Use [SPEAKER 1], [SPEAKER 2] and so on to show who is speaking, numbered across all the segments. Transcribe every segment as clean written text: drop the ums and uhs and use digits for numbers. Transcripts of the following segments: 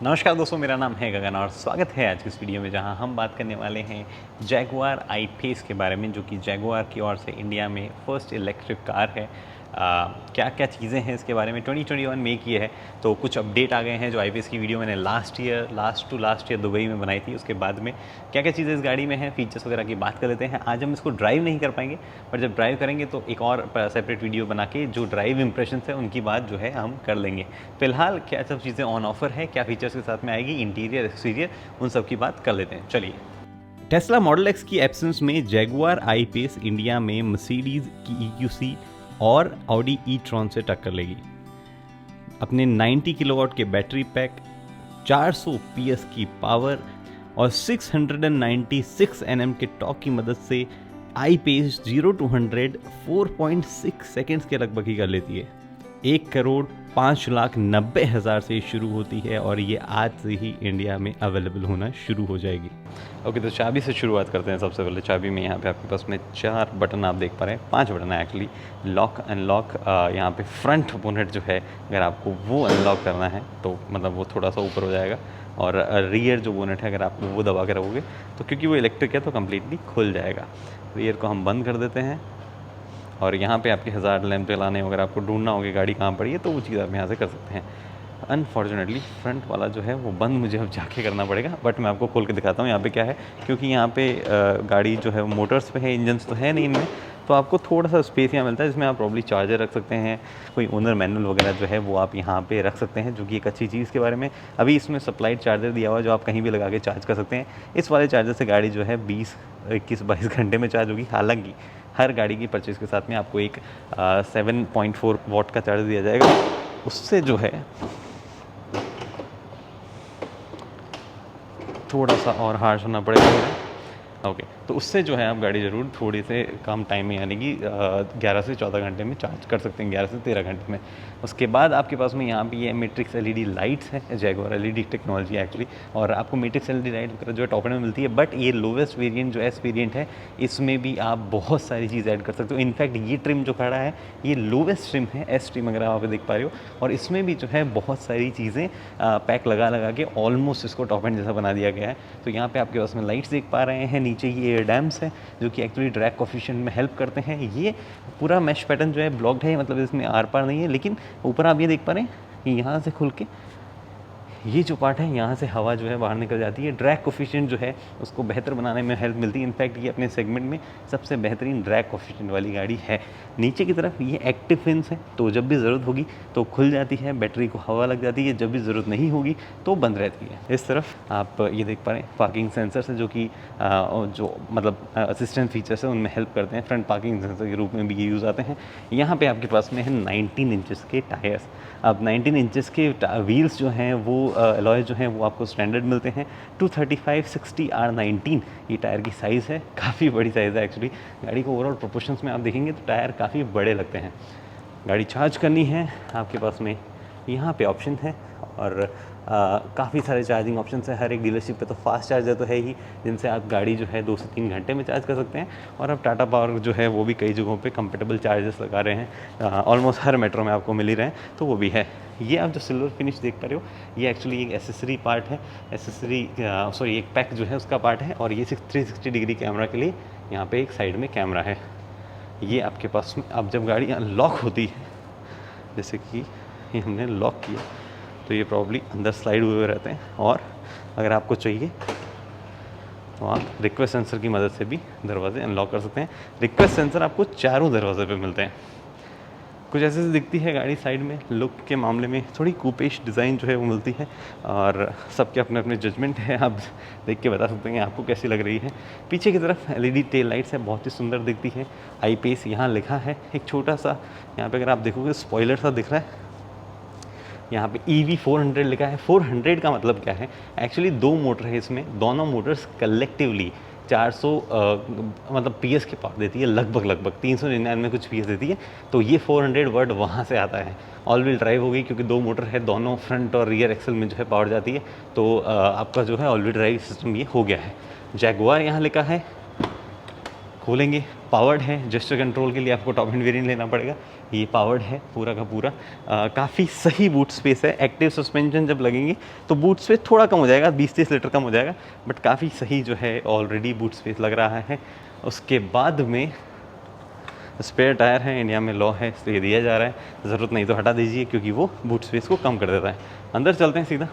[SPEAKER 1] नमस्कार दोस्तों, मेरा नाम है गगन और स्वागत है आज की इस वीडियो में जहां हम बात करने वाले हैं जैगुआर आई-पेस के बारे में, जो कि जैगुआर की ओर से इंडिया में फर्स्ट इलेक्ट्रिक कार है। क्या क्या चीज़ें हैं इसके बारे में 2021 में की है, तो कुछ अपडेट आ गए हैं। जो आई-पेस की वीडियो मैंने लास्ट ईयर दुबई में बनाई थी, उसके बाद में क्या क्या चीज़ें इस गाड़ी में हैं, फीचर्स वगैरह की बात कर लेते हैं। आज हम इसको ड्राइव नहीं कर पाएंगे, पर जब ड्राइव करेंगे तो एक और सेपरेट वीडियो बना के जो ड्राइव इंप्रेशन है उनकी बात जो है हम कर लेंगे। फिलहाल क्या सब चीज़ें ऑन ऑफर है, क्या फीचर्स के साथ में आएगी, इंटीरियर एक्सटीरियर, उन सब की बात कर लेते हैं। चलिए, टेस्ला मॉडल एक्स की एब्सेंस में जैगुआर आई-पेस इंडिया में मर्सिडीज की EQC और ऑडी ई-ट्रॉन से टक्कर लेगी। अपने 90 किलोवाट के बैटरी पैक, 400 PS की पावर और 696 Nm के टॉर्क की मदद से आई-पेस 0 to 100 4.6 सेकेंड्स के लगभग ही कर लेती है। 1,05,90,000 से शुरू होती है और ये आज से ही इंडिया में अवेलेबल होना शुरू हो जाएगी। ओके, तो चाबी से शुरुआत करते हैं। सबसे पहले चाबी में यहाँ पे आपके पास में 4 बटन आप देख पा रहे हैं, 5 बटन है एक्चुअली। लॉक अनलॉक, यहाँ पे फ्रंट बोनेट जो है अगर आपको वो अनलॉक करना है तो मतलब वो थोड़ा सा ऊपर हो जाएगा, और रियर जो बोनेट है अगर आप वो दबा के रखोगे तो क्योंकि वो इलेक्ट्रिक है तो कम्प्लीटली खुल जाएगा। रियर को हम बंद कर देते हैं और यहाँ पे आपके हज़ार लैंप जलाने अगर आपको ढूंढना होगी गाड़ी कहाँ पड़ी है तो वो चीज़ आप यहाँ से कर सकते हैं। अनफॉर्चुनेटली फ्रंट वाला जो है वो बंद मुझे अब जाके करना पड़ेगा, बट मैं आपको खोल के दिखाता हूँ यहाँ पे क्या है। क्योंकि यहाँ पे गाड़ी जो है वो मोटर्स पे है, इंजन्स तो है नहीं इनमें, तो आपको थोड़ा सा स्पेस यहाँ मिलता है जिसमें आप प्रॉब्ली चार्जर रख सकते हैं, कोई ओनर मैनुअल वगैरह जो है वो आप यहाँ पे रख सकते हैं, जो कि एक अच्छी चीज़ के बारे में। अभी इसमें सप्लाइड चार्जर दिया हुआ है जो आप कहीं भी लगा के चार्ज कर सकते हैं। इस वाले चार्जर से गाड़ी जो है 21 घंटे में चार्ज होगी। हालांकि हर गाड़ी की परचेज़ के साथ में आपको एक 7.4 वॉट का चार्जर दिया जाएगा, उससे जो है थोड़ा सा और हार्श होना पड़ेगा। ओके, तो उससे जो है आप गाड़ी ज़रूर थोड़ी से कम टाइम में, यानी कि 11 से 14 घंटे में चार्ज कर सकते हैं, 11 से 13 घंटे में। उसके बाद आपके पास में यहाँ पे ये मैट्रिक्स LED लाइट्स है, जैगुआर LED टेक्नोलॉजी एक्चुअली, और आपको मैट्रिक्स LED लाइट वगैरह जो है टॉप एंड में मिलती है। बट ये लोवेस्ट वेरिएंट जो एस वेरिएंट है, इसमें भी आप बहुत सारी चीज़ ऐड कर सकते हो। इनफैक्ट ये ट्रिम जो खड़ा है ये लोवेस्ट ट्रिम है, एस ट्रिम अगर आप देख पा रहे हो, और इसमें भी जो है बहुत सारी चीज़ें पैक लगा के ऑलमोस्ट इसको टॉप एंड जैसा बना दिया गया है। तो यहाँ पे आपके पास में लाइट्स देख पा रहे हैं, नीचे ये एयर डैम्स है जो कि एक्चुअली ड्रैग कोफिशिएंट में हेल्प करते हैं। ये पूरा मैश पैटर्न जो है ब्लॉक्ड है, मतलब इसमें आर पार नहीं है, लेकिन ऊपर आप ये देख पा रहे हैं कि यहाँ से खुल के ये जो पार्ट है यहाँ से हवा जो है बाहर निकल जाती है। ड्रैग कोफिशिएंट जो है उसको बेहतर बनाने में हेल्प मिलती है। इनफैक्ट ये अपने सेगमेंट में सबसे बेहतरीन ड्रैग कोफिशिएंट वाली गाड़ी है। नीचे की तरफ ये एक्टिव फिन्स है, तो जब भी ज़रूरत होगी तो खुल जाती है, बैटरी को हवा लग जाती है, जब भी ज़रूरत नहीं होगी तो बंद रहती है। इस तरफ आप ये देख पा रहे हैं पार्किंग सेंसर्स है, जो कि जो मतलब असिस्टेंट फीचर्स है उनमें हेल्प करते हैं। फ्रंट पार्किंग सेंसर के रूप में भी ये यूज़ आते हैं। यहाँ पर आपके पास में है 19 इंचज़ के टायर्स। अब 19 इंचज़ के व्हील्स जो हैं वो अलॉय जो हैं वो आपको स्टैंडर्ड मिलते हैं। 235/60 R19 ये टायर की साइज़ है, काफ़ी बड़ी साइज़ है एक्चुअली। गाड़ी को ओवरऑल प्रोपोर्शंस में आप देखेंगे तो टायर काफ़ी बड़े लगते हैं। गाड़ी चार्ज करनी है, आपके पास में यहाँ पे ऑप्शन है, और काफ़ी सारे चार्जिंग ऑप्शन है। हर एक डीलरशिप पे तो फास्ट चार्जर तो है ही, जिनसे आप गाड़ी जो है 2 से 3 घंटे में चार्ज कर सकते हैं। और अब टाटा पावर जो है वो भी कई जगहों पे कंपेटेबल चार्जर्स लगा रहे हैं, ऑलमोस्ट हर मेट्रो में आपको मिल ही रहे हैं, तो वो भी है। ये आप जो सिल्वर फिनिश देख पा रहे हो ये एक्चुअली एक एसेसरी पार्ट है, एक पैक जो है उसका पार्ट है। और ये 360 डिग्री कैमरा के लिए यहाँ पे एक साइड में कैमरा है। ये आपके पास में अब जब गाड़ी अनलॉक होती है, जैसे कि ये हमने लॉक किया, तो ये प्रॉब्ली अंदर स्लाइड हुए रहते हैं। और अगर आपको चाहिए तो आप रिक्वेस्ट सेंसर की मदद से भी दरवाजे अनलॉक कर सकते हैं। रिक्वेस्ट सेंसर आपको चारों दरवाजे पे मिलते हैं। कुछ ऐसे से दिखती है गाड़ी साइड में, लुक के मामले में थोड़ी कूपेश डिज़ाइन जो है वो मिलती है, और सबके अपने अपने जजमेंट है, आप देख के बता सकते हैं आपको कैसी लग रही है। पीछे की तरफ LED टेल लाइट्स है, बहुत ही सुंदर दिखती है। आई-पेस यहाँ लिखा है, एक छोटा सा यहाँ पे अगर आप देखोगे स्पॉइलर सा दिख रहा है। यहाँ पे EV 400 लिखा है। 400 का मतलब क्या है, एक्चुअली 2 मोटर है इसमें, दोनों मोटर्स कलेक्टिवली 400 मतलब PS की पावर देती है, लगभग 399 कुछ PS देती है। तो ये 400 वर्ड वहाँ से आता है। ऑल व्हील ड्राइव होगी क्योंकि 2 मोटर है, दोनों फ्रंट और रियर एक्सल में जो है पावर जाती है, तो आपका जो है ऑल व्हील ड्राइव सिस्टम ये हो गया है। जैगुआर यहाँ लिखा है, खोलेंगे, पावर्ड है, जेस्चर कंट्रोल के लिए आपको टॉप एंड वेरिएंट लेना पड़ेगा, ये पावर्ड है पूरा का पूरा। काफ़ी सही बूट स्पेस है, एक्टिव सस्पेंशन जब लगेंगे तो बूट स्पेस थोड़ा कम हो जाएगा, 20-30 लीटर कम हो जाएगा, बट काफ़ी सही जो है ऑलरेडी बूट स्पेस लग रहा है। उसके बाद में स्पेयर टायर है, इंडिया में लॉ है इसलिए दिया जा रहा है, ज़रूरत नहीं तो हटा दीजिए क्योंकि वो बूट स्पेस को कम कर देता है। अंदर चलते हैं सीधा।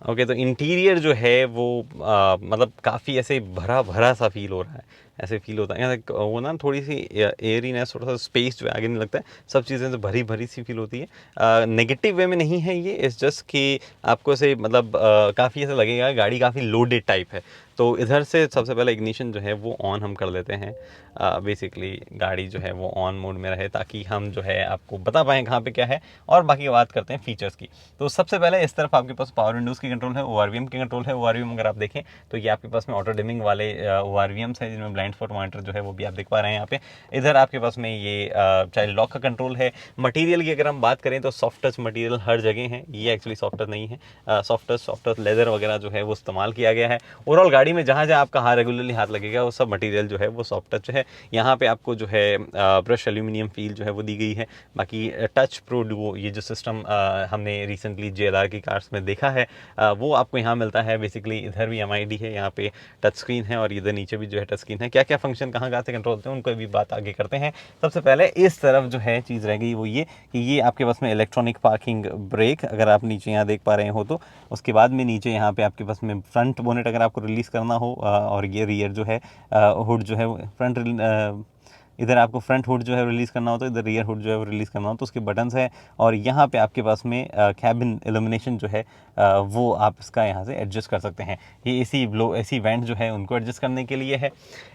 [SPEAKER 1] ओके तो इंटीरियर जो है वो मतलब काफ़ी ऐसे भरा भरा सा फील हो रहा है, ऐसे फील होता है वो ना थोड़ी सी एयरीनेस, थोड़ा सा स्पेस जो है आगे नहीं लगता है, सब चीज़ें तो भरी भरी सी फील होती है। नेगेटिव वे में नहीं है ये, इस जस्ट कि आपको ऐसे मतलब काफ़ी ऐसा लगेगा गाड़ी काफ़ी लोडेड टाइप है। तो इधर से सबसे पहले इग्निशन जो है वो ऑन हम कर लेते हैं। बेसिकली गाड़ी जो है वो ऑन मोड में रहे ताकि हम जो है आपको बता पाएँ कहाँ पे क्या है, और बाकी बात करते हैं फीचर्स की। तो सबसे पहले इस तरफ आपके पास पावर विंडोज़ की कंट्रोल है, ORVM की कंट्रोल है। ORVM अगर आप देखें तो ये आपके पास में ऑटो डिमिंग वाले ORVMs हैं जिनमें ब्लाइंड स्पॉट मॉनिटर जो है वो भी आप देख पा रहे हैं यहाँ पे। इधर आपके पास में ये चाइल्ड लॉक का कंट्रोल है। मटीरियल की अगर हम बात करें तो सॉफ्ट टच मटीरियल हर जगह है, ये एक्चुअली सॉफ्ट टच नहीं है, सॉफ्ट टच लेदर वगैरह जो है वो इस्तेमाल किया गया है। ओवरऑल गाड़ी में जहाँ जहाँ आपका हाथ रेगुलरली हाथ लगेगा वो सब मटीरियल जो है वो सॉफ्ट टच है। यहाँ पे आपको जो है ब्रश एल्यूमिनियम फील जो है वो दी गई है। बाकी टच प्रो डुओ ये जो सिस्टम हमने रिसेंटली JLR की कार्स में देखा है वो आपको यहाँ मिलता है। बेसिकली इधर भी MID है, यहाँ पे टच स्क्रीन है और इधर नीचे भी जो है टच स्क्रीन है। क्या क्या फंक्शन कहाँ कहाँ से कंट्रोल होते हैं उनको भी बात आगे करते हैं। सबसे पहले इस तरफ जो है चीज़ रह गई वो ये कि ये आपके पास में इलेक्ट्रॉनिक पार्किंग ब्रेक अगर आप नीचे यहाँ देख पा रहे हो तो। उसके बाद में नीचे यहाँ पे आपके पास में फ्रंट बोनेट अगर आपको रिलीज़ करना हो और ये रियर जो है हुड जो है फ्रंट, इधर आपको फ्रंट हुड जो है रिलीज़ करना हो तो इधर रियर हुड जो है वो रिलीज़ करना हो तो उसके बटन्स है। और यहाँ पे आपके पास में कैबिन इल्यूमिनेशन जो है वो आप इसका यहाँ से एडजस्ट कर सकते हैं। ये एसी वेंट जो है उनको एडजस्ट करने के लिए है।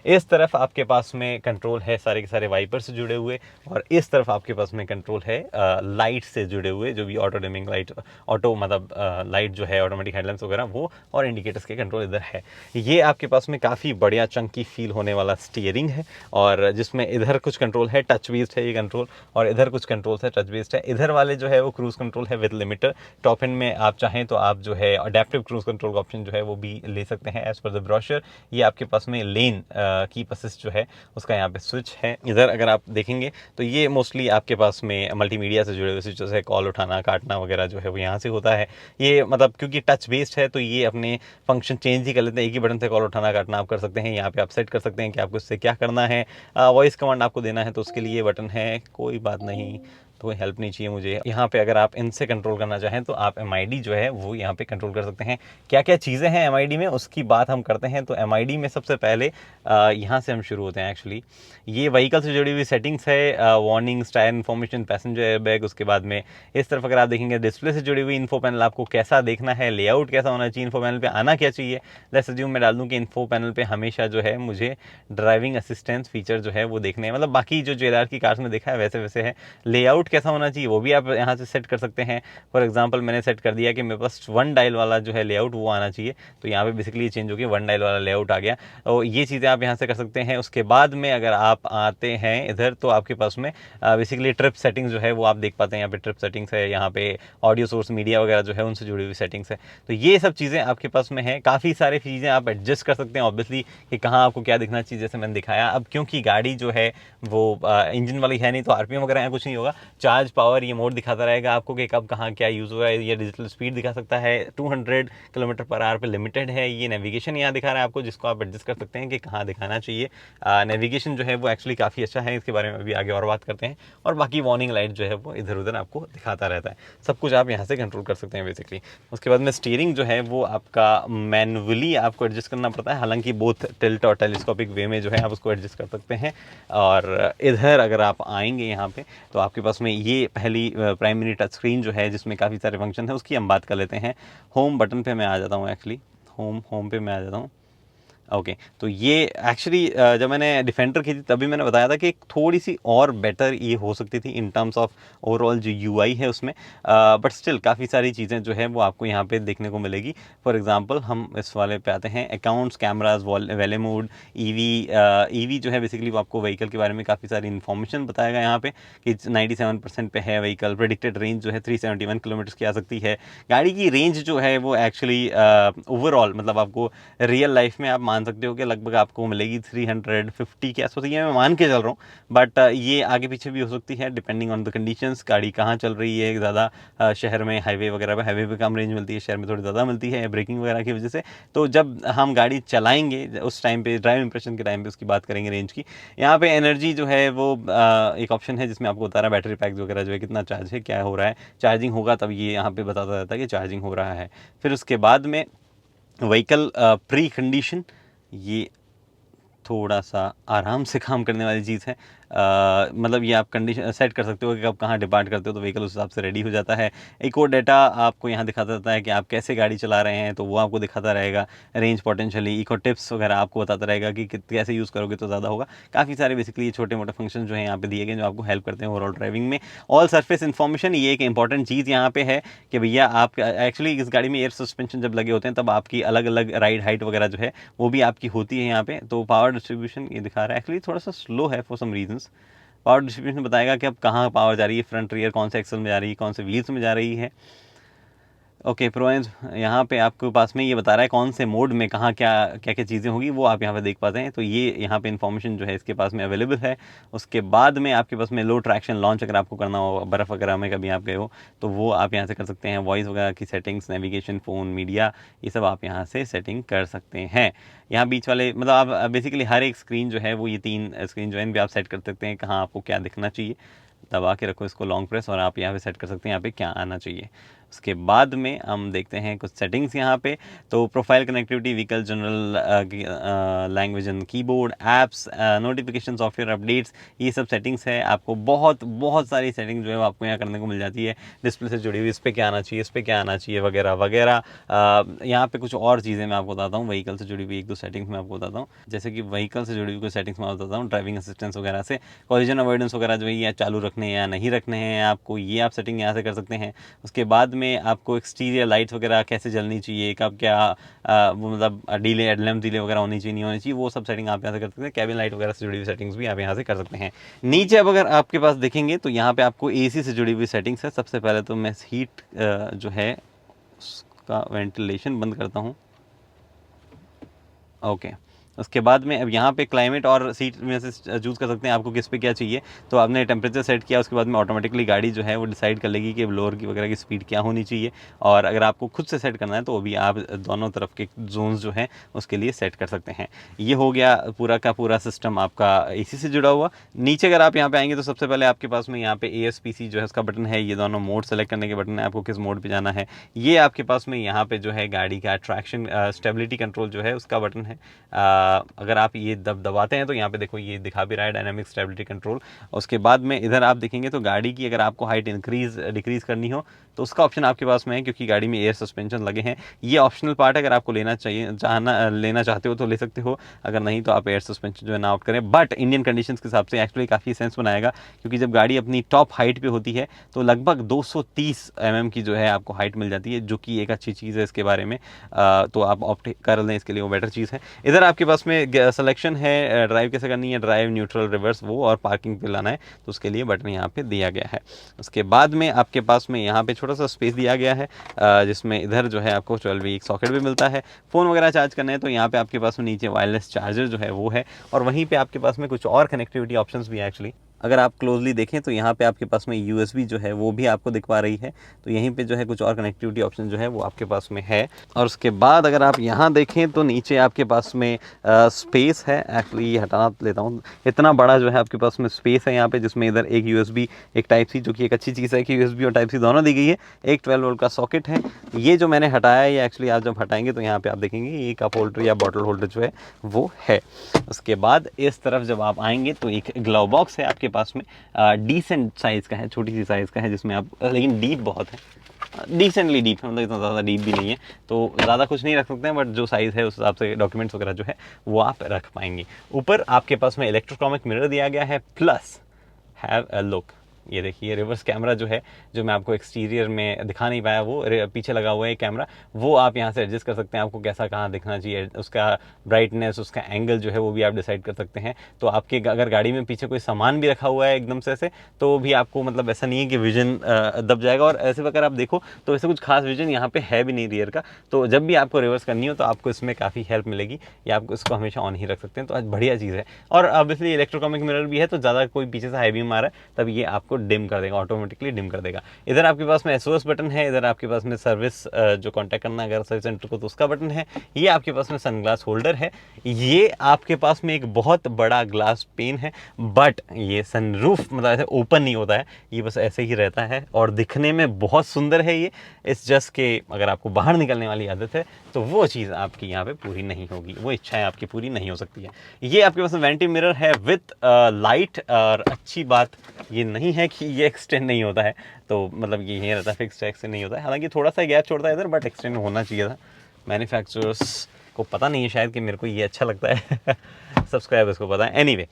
[SPEAKER 1] इस तरफ आपके पास में कंट्रोल है सारे के सारे वाइपर से जुड़े हुए, और इस तरफ आपके पास में कंट्रोल है लाइट से जुड़े हुए, जो भी ऑटो डिमिंग लाइट, ऑटो मतलब लाइट जो है ऑटोमेटिक हेडलाइट्स वगैरह वो, और इंडिकेटर्स के कंट्रोल इधर है। ये आपके पास में काफ़ी बढ़िया चंकी फील होने वाला स्टीयरिंग है, और जिसमें इधर कुछ कंट्रोल है टच बेस्ड है ये कंट्रोल, और इधर कुछ कंट्रोल है टच बेस्ड है। इधर वाले जो है वो क्रूज कंट्रोल है विद लिमिटर। टॉप एंड में आप चाहें तो आप जो है अडेप्टिव क्रूज कंट्रोल का ऑप्शन जो है वो भी ले सकते हैं एज पर द ब्रोशर। ये आपके पास में लेन कीप असिस्ट जो है उसका यहाँ पे स्विच है। इधर अगर आप देखेंगे तो ये मोस्टली आपके पास में मल्टीमीडिया से जुड़े हुए स्विच है, कॉल उठाना काटना वगैरह जो है वो यहाँ से होता है। ये मतलब क्योंकि टच बेस्ड है तो ये अपने फंक्शन चेंज ही कर लेते हैं, एक ही बटन से कॉल उठाना काटना आप कर सकते हैं। यहाँ पे आप सेट कर सकते हैं कि आपको इससे क्या करना है, वॉइस कमांड आपको देना है तो उसके लिए बटन है, कोई बात नहीं, तो कोई हेल्प नहीं चाहिए मुझे। यहाँ पे अगर आप इनसे कंट्रोल करना चाहें तो आप MID जो है वो यहाँ पे कंट्रोल कर सकते हैं। क्या क्या चीज़ें हैं MID में उसकी बात हम करते हैं। तो MID में सबसे पहले यहाँ से हम शुरू होते हैं। एक्चुअली ये व्हीकल से जुड़ी हुई सेटिंग्स है, warnings, tyre information, passenger airbag. उसके बाद में इस तरफ अगर आप देखेंगे डिस्प्ले से जुड़ी हुई इन्फो पैनल, आपको कैसा देखना है, लेआउट कैसा होना चाहिए, इन्फो पैनल पे आना क्या चाहिए। लेट्स अज्यूम मैं डाल दूँ कि इन्फो पैनल पे हमेशा जो है मुझे ड्राइविंग असिस्टेंस फीचर जो है वो देखने हैं, मतलब बाकी जो JLR की कार्स में देखा है वैसे वैसे है। लेआउट कैसा होना चाहिए वो भी आप यहाँ से सेट कर सकते हैं। फॉर एग्जांपल मैंने सेट कर दिया कि मेरे पास 1 डायल वाला जो है लेआउट वो आना चाहिए, तो यहाँ पे बेसिकली चेंज हो गया, 1 डायल वाला लेआउट आ गया। और ये चीज़ें आप यहाँ से कर सकते हैं। उसके बाद में अगर आप आते हैं इधर तो आपके पास में बेसिकली ट्रिप सेटिंग्स जो है वो आप देख पाते हैं। यहाँ पे ट्रिप सेटिंग्स है, यहाँ पे ऑडियो सोर्स मीडिया वगैरह जो है उनसे जुड़ी हुई सेटिंग्स है। तो ये सब चीज़ें आपके पास में है, काफ़ी सारी चीज़ें आप एडजस्ट कर सकते हैं ऑब्वियसली कि कहाँ आपको क्या दिखना चाहिए, जैसे मैंने दिखाया। अब क्योंकि गाड़ी जो है वो इंजन वाली है नहीं तो RPM वगैरह कुछ नहीं होगा, चार्ज पावर ये मोड दिखाता रहेगा आपको कि कब कहाँ क्या यूज़ हो रहा है। ये डिजिटल स्पीड दिखा सकता है, 200 किलोमीटर/आवर पे लिमिटेड है। ये नेविगेशन यहाँ दिखा रहा है आपको, जिसको आप एडजस्ट कर सकते हैं कि कहाँ दिखाना चाहिए। नेविगेशन जो है वो एक्चुअली काफ़ी अच्छा है, इसके बारे में भी आगे और बात करते हैं। और बाकी वार्निंग लाइट जो है वो इधर उधर आपको दिखाता रहता है, सब कुछ आप यहाँ से कंट्रोल कर सकते हैं बेसिकली। उसके बाद में स्टीयरिंग जो है वो आपका मैनुअली आपको एडजस्ट करना पड़ता है, हालांकि बोथ टिल्ट और टेलीस्कोपिक वे में जो है आप उसको एडजस्ट कर सकते हैं। और इधर अगर आप आएंगे यहाँ पे तो आपके पास में ये पहली प्राइमरी टच स्क्रीन जो है जिसमें काफ़ी सारे फंक्शन है उसकी हम बात कर लेते हैं। होम बटन पे मैं आ जाता हूँ, एक्चुअली होम पे मैं आ जाता हूँ। ओके तो ये एक्चुअली जब मैंने डिफेंडर की थी तभी मैंने बताया था कि थोड़ी सी और बेटर ये हो सकती थी इन टर्म्स ऑफ ओवरऑल जो UI है उसमें, बट स्टिल काफ़ी सारी चीज़ें जो है वो आपको यहाँ पे देखने को मिलेगी। फॉर एग्जांपल हम इस वाले पे आते हैं, अकाउंट्स, कैमराज, वैले मोड, EV जो है बेसिकली वो आपको व्हीकल के बारे में काफ़ी सारी इन्फॉर्मेशन बताएगा यहाँ पे कि 97% पे है व्हीकल। प्रेडिक्टेड रेंज जो है 371 किलोमीटर की आ सकती है। गाड़ी की रेंज जो है वो एक्चुअली ओवरऑल मतलब आपको रियल लाइफ में आप मान मान सकते हो कि लगभग आपको मिलेगी 350 के आसपास, ये मैं मान के चल रहा हूँ, बट ये आगे पीछे भी हो सकती है डिपेंडिंग ऑन द कंडीशंस, गाड़ी कहाँ चल रही है। ज़्यादा शहर में हाईवे वगैरह पे, हाईवे पे कम रेंज मिलती है, शहर में थोड़ी ज़्यादा मिलती है ब्रेकिंग वगैरह की वजह से। तो जब हम गाड़ी चलाएंगे उस टाइम पे, ड्राइव इंप्रेशन के टाइम पे उसकी बात करेंगे रेंज की। यहाँ पे एनर्जी जो है वो एक ऑप्शन है जिसमें आपको बता रहा है बैटरी पैक वगैरह जो है कितना चार्ज है, क्या हो रहा है, चार्जिंग होगा तब ये यहाँ पे बताता रहता है कि चार्जिंग हो रहा है। फिर उसके बाद में व्हीकल प्री कंडीशन, ये थोड़ा सा आराम से काम करने वाली चीज़ है। मतलब ये आप कंडीशन सेट कर सकते हो कि आप कहाँ डिपार्ट करते हो तो व्हीकल उस हिसाब से रेडी हो जाता है। एक और डाटा आपको यहाँ दिखाता रहता है कि आप कैसे गाड़ी चला रहे हैं, तो वो आपको दिखाता रहेगा। रेंज पोटेंशियली, इको टिप्स वगैरह आपको बताता रहेगा कि कैसे यूज़ करोगे तो ज़्यादा होगा। काफ़ी सारे बेसिकली ये छोटे मोटे फंक्शन जो है यहाँ पे दिए गए जो आपको हेल्प करते हैं ओवरऑल ड्राइविंग में। ऑल सरफेस इन्फॉर्मेशन, ये एक इंपॉर्टेंट चीज़ यहाँ पे है कि भैया आप एक्चुअली इस गाड़ी में एयर सस्पेंशन जब लगे होते हैं तब आपकी अलग अलग राइड हाइट वगैरह जो है वो भी आपकी होती है यहाँ पे। तो पावर डिस्ट्रीब्यूशन ये दिखा रहा है, एक्चुअली थोड़ा सा स्लो है for some reasons. Power distribution बताएगा कि अब कहाँ पावर जा रही है, फ्रंट रियर कौन से एक्सल में जा रही है, कौन से व्हील्स में जा रही है। ओके प्रोएंस यहाँ पे आपके पास में ये बता रहा है कौन से मोड में कहाँ क्या क्या क्या चीज़ें होगी, वो आप यहाँ पे देख पाते हैं। तो ये यहाँ पे इन्फॉर्मेशन जो है इसके पास में अवेलेबल है। उसके बाद में आपके पास में लो ट्रैक्शन लॉन्च अगर आपको करना हो, बर्फ़ वगैरह में कभी आप गए हो तो वो आप यहाँ से कर सकते हैं। वॉइस वगैरह की सेटिंग्स, नेविगेशन, फ़ोन, मीडिया, ये सब आप यहाँ से सेटिंग कर सकते हैं। यहाँ बीच वाले मतलब आप बेसिकली हर एक स्क्रीन जो है वो ये 3 स्क्रीन जो है इन पर आप सेट कर सकते हैं कहाँ आपको क्या दिखना चाहिए। दबा के रखो इसको लॉन्ग प्रेस और आप यहाँ पे सेट कर सकते हैं यहाँ पे क्या आना चाहिए। उसके बाद में हम देखते हैं कुछ सेटिंग्स यहाँ पे। तो profile connectivity, vehicle general language and keyboard, apps, notification, software updates, ये सब सेटिंग्स है। आपको बहुत सारी सेटिंग जो है वो आपको यहाँ करने को मिल जाती है। डिस्प्ले से जुड़ी हुई, इस पर क्या आना चाहिए, इस पर क्या आना चाहिए वगैरह वगैरह। यहाँ पे कुछ और चीज़ें मैं आपको बताता हूँ। व्हीकल से जुड़ी हुई एक दो सेटिंग्स मैं आपको बताता हूँ, जैसे कि व्हीकल से जुड़ी हुई कुछ सेटिंग्स मैं बताता हूँ। ड्राइविंग असिस्टेंस वगैरह से कॉलिजन अवॉइडेंस वगैरह जो है या चालू रखने हैं या नहीं रखने हैं आपको, ये आप सेटिंग यहाँ से कर सकते हैं। उसके बाद में आपको एक्सटीरियर लाइट्स वगैरह कैसे जलनी चाहिए, कब क्या वो मतलब डीले एडलैम्प डिले वगैरह होनी चाहिए नहीं होनी चाहिए, वो सब सेटिंग आप यहाँ से कर सकते हैं। कैबिन लाइट वगैरह से जुड़ी हुई सेटिंग्स भी आप यहाँ से कर सकते हैं। नीचे अब अगर आपके पास देखेंगे तो यहाँ पे आपको एसी से जुड़ी हुई सेटिंग्स है। सबसे पहले तो मैं हीट जो है उसका वेंटिलेशन बंद करता हूँ। ओके उसके बाद में अब यहाँ पे क्लाइमेट और सीट में से चूज़ कर सकते हैं आपको किस पे क्या चाहिए। तो आपने टेम्परेचर सेट किया, उसके बाद में ऑटोमेटिकली गाड़ी जो है वो डिसाइड कर लेगी कि ब्लोअर की वगैरह की स्पीड क्या होनी चाहिए। और अगर आपको खुद से सेट करना है तो वो भी आप दोनों तरफ के जोन्स जो हैं उसके लिए सेट कर सकते हैं। ये हो गया पूरा का पूरा सिस्टम आपका AC से जुड़ा हुआ। नीचे अगर आप यहाँ पे आएंगे तो सबसे पहले आपके पास में यहाँ पे ASPC जो है उसका बटन है। ये दोनों मोड सेलेक्ट करने के बटन है, आपको किस मोड पर जाना है। ये आपके पास में यहाँ पे जो है गाड़ी का ट्रैक्शन स्टेबिलिटी कंट्रोल जो है उसका बटन है। अगर आप ये दबाते हैं तो यहाँ पे देखो ये दिखा भी रहा है डायनामिक स्टेबिलिटी कंट्रोल। उसके बाद में इधर आप देखेंगे तो गाड़ी की अगर आपको हाइट इंक्रीज डिक्रीज करनी हो तो उसका ऑप्शन आपके पास में है, क्योंकि गाड़ी में एयर सस्पेंशन लगे हैं। ये ऑप्शनल पार्ट है, अगर आपको लेना चाहते हो तो ले सकते हो, अगर नहीं तो आप एयर सस्पेंशन जो है ना आउट करें। बट इंडियन कंडीशंस के हिसाब से एक्चुअली काफ़ी सेंस बनाएगा, क्योंकि जब गाड़ी अपनी टॉप हाइट पे होती है तो लगभग 230 mm की जो है आपको हाइट मिल जाती है, जो कि एक अच्छी चीज़ है इसके बारे में। तो आप ऑप्ट कर लें इसके लिए, वो बेटर चीज़ है। इधर आपके पास में सिलेक्शन है ड्राइव कैसे करनी है, ड्राइव, न्यूट्रल, रिवर्स, वो और पार्किंग पे लाना है तो उसके लिए बटन यहाँ पे दिया गया है। उसके बाद में आपके पास में यहाँ पे छोटा सा स्पेस दिया गया है जिसमें इधर जो है आपको 12V सॉकेट भी मिलता है। फ़ोन वगैरह चार्ज करना है तो यहाँ पे आपके पास में नीचे वायरलेस चार्जर जो है वो है, और वहीं पे आपके पास में कुछ और कनेक्टिविटी ऑप्शंस भी है एक्चुअली। अगर आप क्लोजली देखें तो यहाँ पे आपके पास में USB जो है वो भी आपको दिखवा रही है। तो यहीं पे जो है कुछ और कनेक्टिविटी ऑप्शन जो है वो आपके पास में है। और उसके बाद अगर आप यहाँ देखें तो नीचे आपके पास में स्पेस है। एक्चुअली ये हटा लेता हूँ, इतना बड़ा जो है आपके पास में स्पेस है यहाँ पे, जिसमें इधर एक USB, एक Type-C, जो कि एक अच्छी चीज़ है कि USB और Type-C दोनों दी गई है। एक 12V का सॉकेट है। ये जो मैंने हटाया है ये एक्चुअली आप जब हटाएंगे तो यहाँ पे आप देखेंगे ये कप होल्डर या बॉटल होल्डर जो है वो है। उसके बाद इस तरफ जब आप आएंगे तो एक ग्लव बॉक्स है आपके पास में, डिसेंट साइज़ का है, छोटी सी साइज़ का है, जिसमें आप लेकिन डीप बहुत है, डिसेंटली डीप है, मतलब इतना ज़्यादा डीप भी नहीं है, तो ज़्यादा कुछ नहीं रख सकते हैं, बट जो साइज़ है उस हिसाब से डॉक्यूमेंट्स वगैरह जो है वो आप रख पाएंगे। ऊपर आपके पास में इलेक्ट्रोक्रोमिक मिरर दिया गया है, प्लस हैव अ लुक, ये देखिए रिवर्स कैमरा जो है, जो मैं आपको एक्सटीरियर में दिखा नहीं पाया, वो पीछे लगा हुआ है कैमरा, वो आप यहाँ से एडजस्ट कर सकते हैं, आपको कैसा कहाँ दिखना चाहिए, उसका ब्राइटनेस, उसका एंगल जो है वो भी आप डिसाइड कर सकते हैं। तो आपके अगर गाड़ी में पीछे कोई सामान भी रखा हुआ है एकदम से ऐसे, तो भी आपको मतलब ऐसा नहीं है कि विजन दब जाएगा। और ऐसे अगर आप देखो तो ऐसे कुछ खास विजन यहाँ पे है भी नहीं रियर का, तो जब भी आपको रिवर्स करनी हो तो आपको इसमें काफ़ी हेल्प मिलेगी, या आप इसको हमेशा ऑन ही रख सकते हैं। तो आज बढ़िया चीज़ है। और ऑब्वियसली इलेक्ट्रोकॉमिक मिरर भी है, तो ज़्यादा कोई पीछे से हाई बीम आ रहा है तब ये आपको डिम कर देगा, ऑटोमेटिकली डिम कर देगा। इधर आपके पास में SOS बटन है, इधर आपके पास में सर्विस जो कॉन्टैक्ट करना अगर सर्विस सेंटर को तो उसका बटन है, ये आपके पास में सनग्लास होल्डर है, ये आपके पास में एक बहुत बड़ा ग्लास पेन है, बट ये सनरूफ मतलब ऐसे ओपन नहीं होता है, ये बस ऐसे ही रहता है और दिखने में बहुत सुंदर है ये। इस जस्ट के अगर आपको बाहर निकलने वाली आदत है तो वो चीज़ आपकी यहाँ पे पूरी नहीं होगी, वो इच्छाएं आपकी पूरी नहीं हो सकती है। ये आपके पास वेंटी मिरर है विथ लाइट, और अच्छी बात ये नहीं है कि ये एक्सटेंड नहीं होता है, तो मतलब ये यहीं रहता है, फिक्स एक्सटेंड नहीं होता है, हालांकि थोड़ा सा गैप छोड़ता है इधर, बट एक्सटेंड होना चाहिए था। मैन्युफैक्चरर्स को पता नहीं है शायद कि मेरे को ये अच्छा लगता है सब्सक्राइबर्स को पता है। एनीवे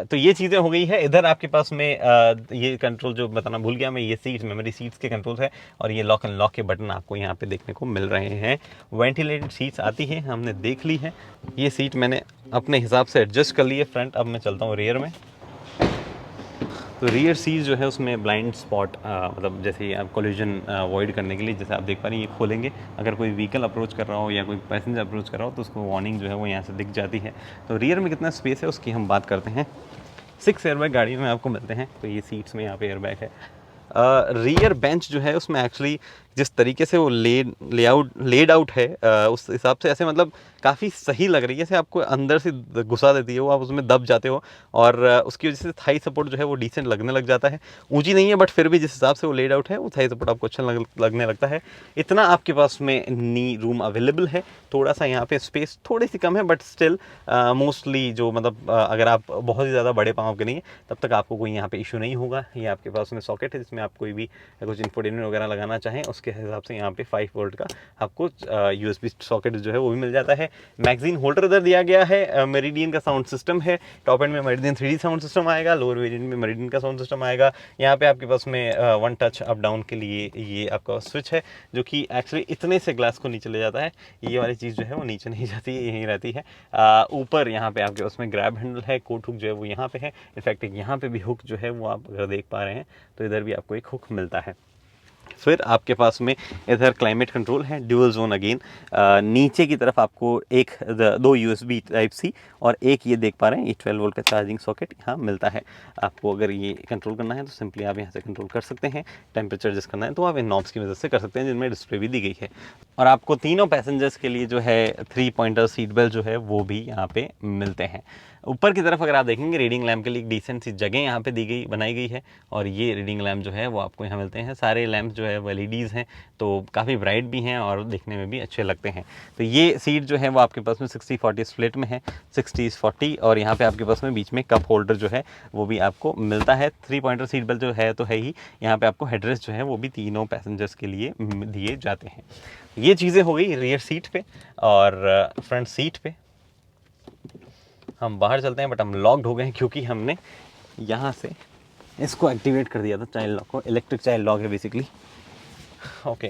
[SPEAKER 1] तो ये चीज़ें हो गई है। इधर आपके पास में ये कंट्रोल जो बताना भूल गया मैं, ये सीट्स मेमोरी सीट्स के कंट्रोल है, और ये लॉक एंड लॉक के बटन आपको यहाँ पे देखने को मिल रहे हैं। वेंटिलेटेड सीट्स आती है, हमने देख ली है। ये सीट मैंने अपने हिसाब से एडजस्ट कर ली है फ्रंट। अब मैं चलता हूँ रियर में। तो रियर सीट जो है उसमें ब्लाइंड स्पॉट मतलब जैसे आप कोलिजन अवॉइड करने के लिए, जैसे आप देख पा रहे हैं, ये खोलेंगे, अगर कोई व्हीकल अप्रोच कर रहा हो या कोई पैसेंजर अप्रोच कर रहा हो तो उसको वार्निंग जो है वो यहाँ से दिख जाती है। तो रियर में कितना स्पेस है उसकी हम बात करते हैं। 6 एयरबैग गाड़ी में आपको मिलते हैं, तो ये सीट्स में यहाँ पे एयरबैग है। रियर बेंच जो है उसमें एक्चुअली जिस तरीके से वो लेड आउट है उस हिसाब से ऐसे मतलब काफ़ी सही लग रही है, जैसे आपको अंदर से घुसा देती है वो, आप उसमें दब जाते हो, और उसकी वजह से थाई सपोर्ट जो है वो डिसेंट लगने लग जाता है। ऊंची नहीं है बट फिर भी जिस हिसाब से वो लेड आउट है वो थाई सपोर्ट आपको अच्छा लगने लगता है। इतना आपके पास में नी रूम अवेलेबल है। थोड़ा सा यहाँ पे स्पेस थोड़ी सी कम है, बट स्टिल मोस्टली जो मतलब अगर आप बहुत ही ज़्यादा बड़े पाँव के नहीं तब तक आपको कोई यहाँ पे इशू नहीं होगा। ये आपके पास में सॉकेट है जिसमें आप कोई भी कुछ इंफोटेनमेंट वगैरह लगाना चाहें उसके हिसाब से यहाँ पे 5 वोल्ट का आपको USB सॉकेट जो है वो भी मिल जाता है। मैगजीन होल्डर इधर दिया गया है। मेरिडियन का साउंड सिस्टम है। टॉप एंड में मेरिडियन 3D साउंड सिस्टम आएगा, लोअर वेरिएंट में मेरिडियन का साउंड सिस्टम आएगा। यहाँ पे आपके पास में वन टच अप डाउन के लिए ये आपका स्विच है, जो कि एक्चुअली इतने से ग्लास को नीचे ले जाता है। ये वाली चीज़ जो है वो नीचे नहीं जाती है, यहीं रहती है। ऊपर यहाँ पे आपके पास में ग्रैब हैंडल है, कोट हुक जो है वो यहाँ पे है। इनफैक्ट यहाँ पे भी हुक जो है वो आप अगर देख पा रहे हैं तो इधर भी आपको एक हुक मिलता है। फिर आपके पास में इधर क्लाइमेट कंट्रोल है, ड्यूअल जोन अगेन। नीचे की तरफ आपको दो USB Type-C और एक ये देख पा रहे हैं ये 12 वोल्ट का चार्जिंग सॉकेट यहाँ मिलता है। आपको अगर ये कंट्रोल करना है तो सिंपली आप यहाँ से कंट्रोल कर सकते हैं। टेम्परेचर एडजस्ट करना है तो आप इन नॉब्स की मदद से कर सकते हैं, जिनमें डिस्प्ले भी दी गई है। और आपको तीनों पैसेंजर्स के लिए जो है 3 पॉइंटर सीट बेल्ट जो है वो भी यहाँ पे मिलते हैं। ऊपर की तरफ अगर आप देखेंगे रीडिंग लैम्प के लिए एक डिसेंट सी जगह यहाँ पे बनाई गई है, और ये रीडिंग लैम्प जो है वो आपको यहाँ मिलते हैं। सारे लैम्प जो है वो LEDs हैं, तो काफ़ी ब्राइट भी हैं और दिखने में भी अच्छे लगते हैं। तो ये सीट जो है वो आपके पास में 60-40 स्प्लिट में है, 60-40, और यहाँ पे आपके पास में बीच में कप होल्डर जो है वो भी आपको मिलता है। 3 पॉइंटर सीट बेल्ट जो है तो है ही। यहाँ पे आपको हेडरेस्ट जो है वो भी तीनों पैसेंजर्स के लिए दिए जाते हैं। ये चीज़ें हो गई रियर सीट पे। और फ्रंट सीट पे हम बाहर चलते हैं, बट हम लॉक्ड हो गए हैं क्योंकि हमने यहाँ से इसको एक्टिवेट कर दिया था, चाइल्ड लॉक को। इलेक्ट्रिक चाइल्ड लॉक है बेसिकली। ओके,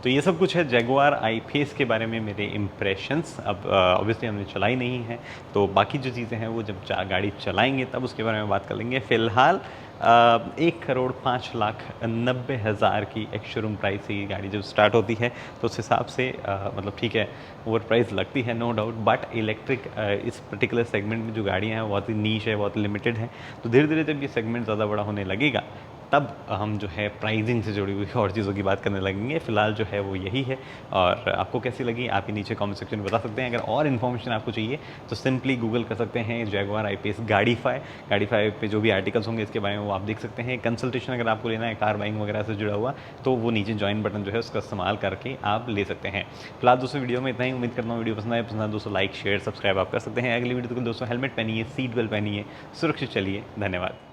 [SPEAKER 1] तो ये सब कुछ है जैगुआर I-Pace के बारे में मेरे इम्प्रेशंस। अब ऑब्वियसली हमने चलाई नहीं है, तो बाकी जो चीज़ें हैं वो जब गाड़ी चलाएंगे तब उसके बारे में बात कर लेंगे। फ़िलहाल 1,05,90,000 की एक शोरूम प्राइस से ये गाड़ी जब स्टार्ट होती है तो उस हिसाब से मतलब ठीक है ओवर प्राइस लगती है, नो डाउट, बट इलेक्ट्रिक इस पर्टिकुलर सेगमेंट में जो गाड़ियाँ हैं बहुत ही नीश है, बहुत लिमिटेड है। तो धीरे धीरे जब ये सेगमेंट ज़्यादा बड़ा होने लगेगा तब हम जो है प्राइसिंग से जुड़ी हुई और चीज़ों की बात करने लगेंगे। फ़िलहाल जो है वो यही है। और आपको कैसी लगी आप ही नीचे कमेंट सेक्शन में बता सकते हैं। अगर और इन्फॉर्मेशन आपको चाहिए तो सिंपली गूगल कर सकते हैं जैगुआर I-Pace गाड़ीफाई पे जो भी आर्टिकल्स होंगे इसके बारे में वो आप देख सकते हैं। कंसल्टेशन अगर आपको लेना है कार बाइंग वगैरह से जुड़ा हुआ तो वो नीचे ज्वाइन बटन जो है उसका इस्तेमाल करके आप ले सकते हैं। फिलहाल दोस्तों वीडियो में इतना ही। उम्मीद करता हूँ वीडियो पसंद आए दोस्तों लाइक शेयर सब्सक्राइब आप कर सकते हैं। अगली वीडियो तक दोस्तों हेलमेट पहनिए, सीट बेल्ट पहनिए, सुरक्षित चलिए। धन्यवाद।